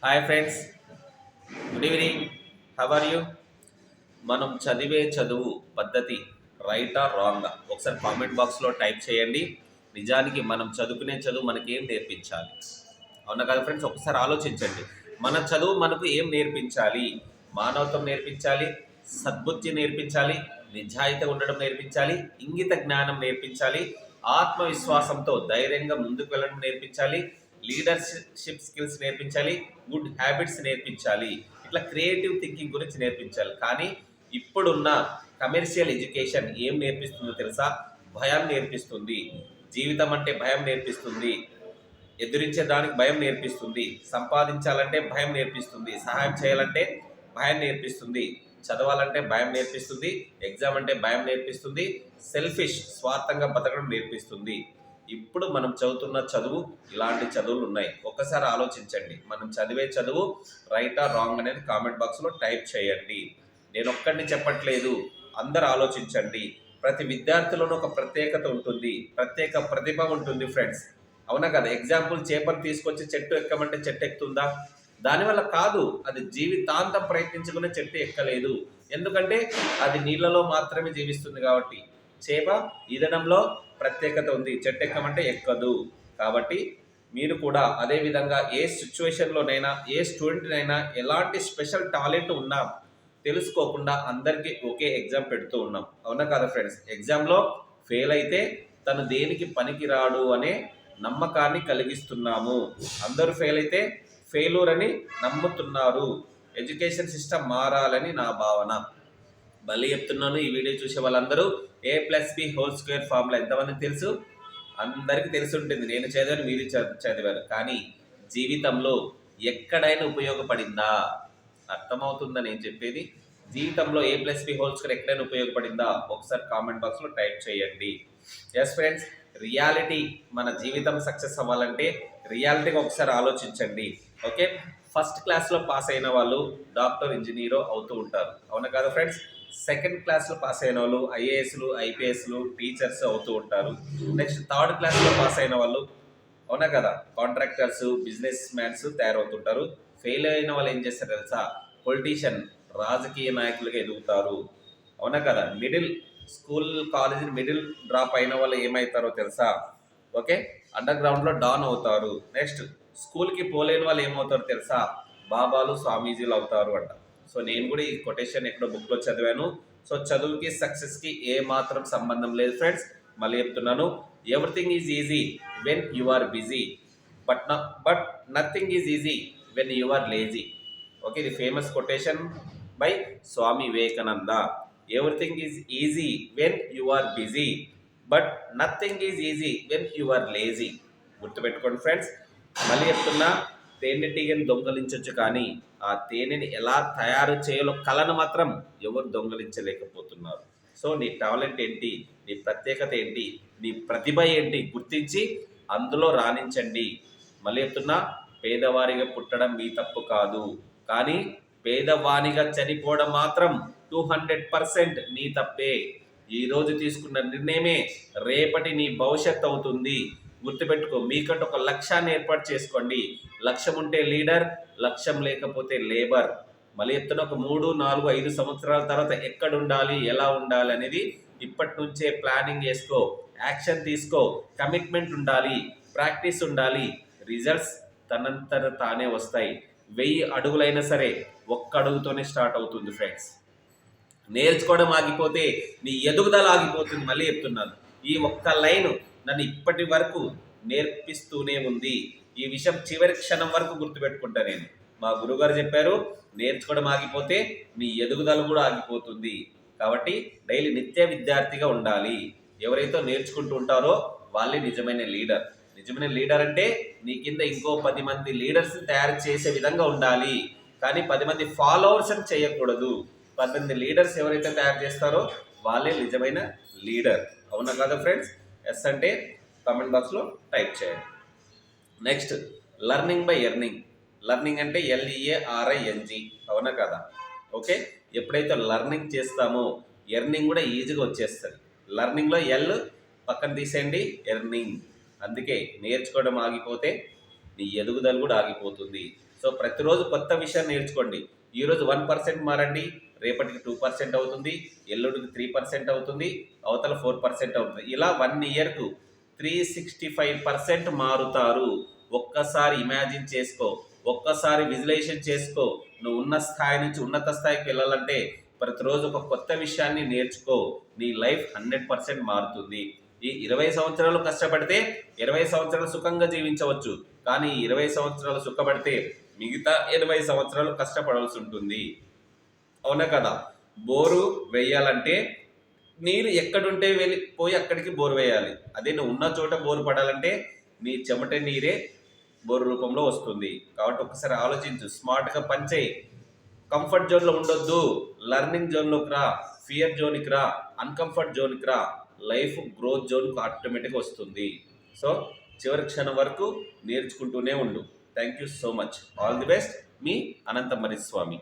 Hi friends, good evening. How are you? మనం చదివే చదువు పద్ధతి రైటా రాంగా ఒకసారి కామెంట్ బాక్స్లో టైప్ చేయండి. నిజానికి మనం చదువుకునే చదువు మనకి ఏం నేర్పించాలి? అవునా కదా ఫ్రెండ్స్? ఒకసారి ఆలోచించండి. మన చదువు మనకు ఏం నేర్పించాలి? మానవత్వం నేర్పించాలి, సద్బుద్ధి నేర్పించాలి, నిజాయితీగా ఉండడం నేర్పించాలి, ఇంగిత జ్ఞానం నేర్పించాలి, ఆత్మవిశ్వాసంతో ధైర్యంగా ముందుకు వెళ్ళడం నేర్పించాలి, లీడర్షిప్ స్కిల్స్ నేర్పించాలి, గుడ్ హ్యాబిట్స్ నేర్పించాలి. ఇట్లా క్రియేటివ్ థింకింగ్ గురించి నేర్పించాలి. కానీ ఇప్పుడున్న కమర్షియల్ ఎడ్యుకేషన్ ఏం నేర్పిస్తుందో తెలుసా? భయం నేర్పిస్తుంది. జీవితం అంటే భయం నేర్పిస్తుంది. ఎదురించే దానికి భయం నేర్పిస్తుంది. సంపాదించాలంటే భయం నేర్పిస్తుంది. సహాయం చేయాలంటే భయం నేర్పిస్తుంది. చదవాలంటే భయం నేర్పిస్తుంది. ఎగ్జామ్ అంటే భయం నేర్పిస్తుంది. సెల్ఫిష్ స్వార్థంగా బతకడం నేర్పిస్తుంది. ఇప్పుడు మనం చదువుతున్న చదువు ఇలాంటి చదువులు ఉన్నాయి. ఒక్కసారి ఆలోచించండి. మనం చదివే చదువు రైటా రాంగ్ అనేది కామెంట్ బాక్స్లో టైప్ చేయండి. నేను ఒక్కడిని చెప్పట్లేదు, అందరు ఆలోచించండి. ప్రతి విద్యార్థిలోనూ ఒక ప్రత్యేకత ఉంటుంది, ప్రత్యేక ప్రతిభ ఉంటుంది ఫ్రెండ్స్. అవునా కదా? ఎగ్జాంపుల్, చేపను తీసుకొచ్చి చెట్టు ఎక్కమంటే చెట్టు ఎక్కుతుందా? దానివల్ల కాదు, అది జీవితాంతం ప్రయత్నించుకునే చెట్టు ఎక్కలేదు. ఎందుకంటే అది నీళ్ళలో మాత్రమే జీవిస్తుంది కాబట్టి. చేప ఈదడంలో ప్రత్యేకత ఉంది, చెట్టు ఎక్కమంటే ఎక్కదు. కాబట్టి మీరు కూడా అదే విధంగా ఏ సిచ్యువేషన్లోనైనా, ఏ స్టూడెంట్నైనా ఎలాంటి స్పెషల్ టాలెంట్ ఉన్నా తెలుసుకోకుండా అందరికీ ఒకే ఎగ్జామ్ పెడుతూ ఉన్నాం. అవునా కదా ఫ్రెండ్స్? ఎగ్జామ్లో ఫెయిల్ అయితే తను దేనికి పనికిరాడు అనే నమ్మకాన్ని కలిగిస్తున్నాము. అందరూ ఫెయిల్ అయితే ఫెయిల్యూర్ అని నమ్ముతున్నారు. ఎడ్యుకేషన్ సిస్టమ్ మారాలని నా భావన. మళ్ళీ చెప్తున్నాను, ఈ వీడియో చూసే వాళ్ళందరూ A+B² ఫార్ములా ఎంతమందికి తెలుసు? అందరికీ తెలిసి ఉంటుంది. నేను చదివాను, మీరు చదివారు. కానీ జీవితంలో ఎక్కడైనా ఉపయోగపడిందా? అర్థమవుతుందా నేను చెప్పేది? జీవితంలో A+B² ఎక్కడైనా ఉపయోగపడిందా? ఒకసారి కామెంట్ బాక్స్లో టైప్ చేయండి. ఎస్ ఫ్రెండ్స్, రియాలిటీ, మన జీవితం సక్సెస్ అవ్వాలంటే రియాలిటీగా ఒకసారి ఆలోచించండి. ఓకే, ఫస్ట్ క్లాస్లో పాస్ అయిన వాళ్ళు డాక్టర్, ఇంజనీరో అవుతూ ఉంటారు. అవునా కదా ఫ్రెండ్స్? సెకండ్ క్లాస్లో పాస్ అయిన వాళ్ళు ఐఏఎస్లు, ఐపీఎస్లు, టీచర్స్ అవుతూ ఉంటారు. నెక్స్ట్ థర్డ్ క్లాస్లో పాస్ అయిన వాళ్ళు, అవునా కదా, కాంట్రాక్టర్స్, బిజినెస్ మ్యాన్స్ తయారవుతుంటారు. ఫెయిల్ అయిన వాళ్ళు ఏం చేస్తారు తెలుసా? పొలిటీషియన్, రాజకీయ నాయకులుగా ఎదుగుతారు. అవునా కదా? Middle school, college middle drop అయిన వాళ్ళు ఏమవుతారో తెలుసా? ఓకే, అండర్ గ్రౌండ్లో డాన్ అవుతారు. నెక్స్ట్ స్కూల్కి పోలేని వాళ్ళు ఏమవుతారో తెలుసా? బాబాలు, స్వామీజీలు అవుతారు అంట. సో నేను కూడా ఈ కొటేషన్ ఎక్కడో బుక్లో చదివాను. సో చదువుకి సక్సెస్కి ఏ మాత్రం సంబంధం లేదు ఫ్రెండ్స్. మళ్ళీ చెప్తున్నాను, everything is easy when you are busy, but nothing is easy when you are lazy. Okay, ఇది famous quotation by Swami Vivekananda. Everything is easy when you are busy, but nothing is easy when you are lazy. గుర్తుపెట్టుకోండి friends. మళ్ళీ చెప్తున్నా, తేనెటీగని దొంగలించవచ్చు, కానీ ఆ తేనెని ఎలా తయారు చేయాలో కళను మాత్రం ఎవరు దొంగలించలేకపోతున్నారు. సో నీ టాలెంట్ ఏంటి, నీ ప్రత్యేకత ఏంటి, నీ ప్రతిభ ఏంటి గుర్తించి అందులో రాణించండి. మళ్ళీ చెప్తున్నా, పేదవారిగా పుట్టడం మీ తప్పు కాదు, కానీ పేదవానిగా చనిపోవడం మాత్రం 200% నీ తప్పే. ఈరోజు తీసుకున్న నిర్ణయమే రేపటి నీ భవిష్యత్తు అవుతుంది. గుర్తుపెట్టుకో, మీకంటే ఒక లక్ష్యాన్ని ఏర్పాటు చేసుకోండి. లక్ష్యం ఉంటే లీడర్, లక్ష్యం లేకపోతే లేబర్. మళ్ళీ చెప్తున్నా, ఒక 3, 4, 5 సంవత్సరాల తర్వాత ఎక్కడ ఉండాలి, ఎలా ఉండాలి అనేది ఇప్పటి నుంచే ప్లానింగ్ చేసుకో, యాక్షన్ తీసుకో. కమిట్మెంట్ ఉండాలి, ప్రాక్టీస్ ఉండాలి. రిజల్ట్స్ తనంతట తానే వస్తాయి. 1000 అడుగులైనా సరే ఒక్క అడుగుతోనే స్టార్ట్ అవుతుంది ఫ్రెండ్స్. నేర్చుకోవడం ఆగిపోతే నీ ఎదుగుదల ఆగిపోతుంది. మళ్ళీ చెప్తున్నాను, ఈ ఒక్క లైన్ నన్ను ఇప్పటి వరకు నేర్పిస్తూనే ఉంది. ఈ విషయం చివరి క్షణం వరకు గుర్తుపెట్టుకుంటా నేను. మా గురుగారు చెప్పారు, నేర్చుకోవడం ఆగిపోతే నీ ఎదుగుదల కూడా ఆగిపోతుంది. కాబట్టి డైలీ నిత్య విద్యార్థిగా ఉండాలి. ఎవరైతే నేర్చుకుంటూ ఉంటారో వాళ్ళే నిజమైన లీడర్. నిజమైన లీడర్ అంటే నీ కింద ఇంకో 10 మంది లీడర్స్ని తయారు చేసే విధంగా ఉండాలి, కానీ 10 మంది ఫాలోవర్స్ అని చేయకూడదు. 10 మంది లీడర్స్ ఎవరైతే తయారు చేస్తారో వాళ్ళే నిజమైన లీడర్. అవునా కదా ఫ్రెండ్స్? ఎస్ అంటే కామెంట్ బాక్స్లో టైప్ చేయండి. Next, learning by earning. Learning అంటే LEARNING. అవునా కదా? ఓకే, ఎప్పుడైతే లర్నింగ్ చేస్తామో ఎర్నింగ్ కూడా ఈజీగా వచ్చేస్తుంది. లర్నింగ్లో ఎల్ పక్కన తీసేయండి, ఎర్నింగ్. అందుకే నేర్చుకోవడం ఆగిపోతే నీ ఎదుగుదల కూడా ఆగిపోతుంది. సో ప్రతిరోజు కొత్త విషయాన్ని నేర్చుకోండి. ఈరోజు 1% మారండి, రేపటికి 2% అవుతుంది, ఎల్లుడికి 3% అవుతుంది, అవతల 4% అవుతుంది. ఇలా 1 ఇయర్కు 365% మారుతారు. ఒక్కసారి ఇమాజిన్ చేసుకో, ఒక్కసారి విజువలైజేషన్ చేసుకో. నువ్వు ఉన్న స్థాయి నుంచి ఉన్నత స్థాయికి వెళ్ళాలంటే ప్రతిరోజు ఒక కొత్త విషయాన్ని నేర్చుకో. నీ లైఫ్ 100% మారుతుంది. ఈ 20 సంవత్సరాలు కష్టపడితే 20 సంవత్సరాలు సుఖంగా జీవించవచ్చు. కానీ 20 సంవత్సరాలు సుఖపడితే మిగతా 80 సంవత్సరాలు కష్టపడాల్సి ఉంటుంది. అవునా కదా? బోరు వేయాలంటే నీరు ఎక్కడుంటే వెళ్ళిపోయి అక్కడికి బోరు వేయాలి. అదే నువ్వు ఉన్న చోట బోరు పడాలంటే నీ చెమట నీరే బోరు రూపంలో వస్తుంది. కాబట్టి ఒకసారి ఆలోచించు, స్మార్ట్గా పనిచేయి. కంఫర్ట్ జోన్లో ఉండొద్దు, లర్నింగ్ జోన్లోకి రా, ఫియర్ జోన్కి రా, అన్కంఫర్ట్ జోన్కి రా. లైఫ్ గ్రోత్ జోన్కు ఆటోమేటిక్గా వస్తుంది. సో చివరి క్షణం వరకు నేర్చుకుంటూనే ఉండు. Thank you so much. All the best. Me Anantha Mariswamy.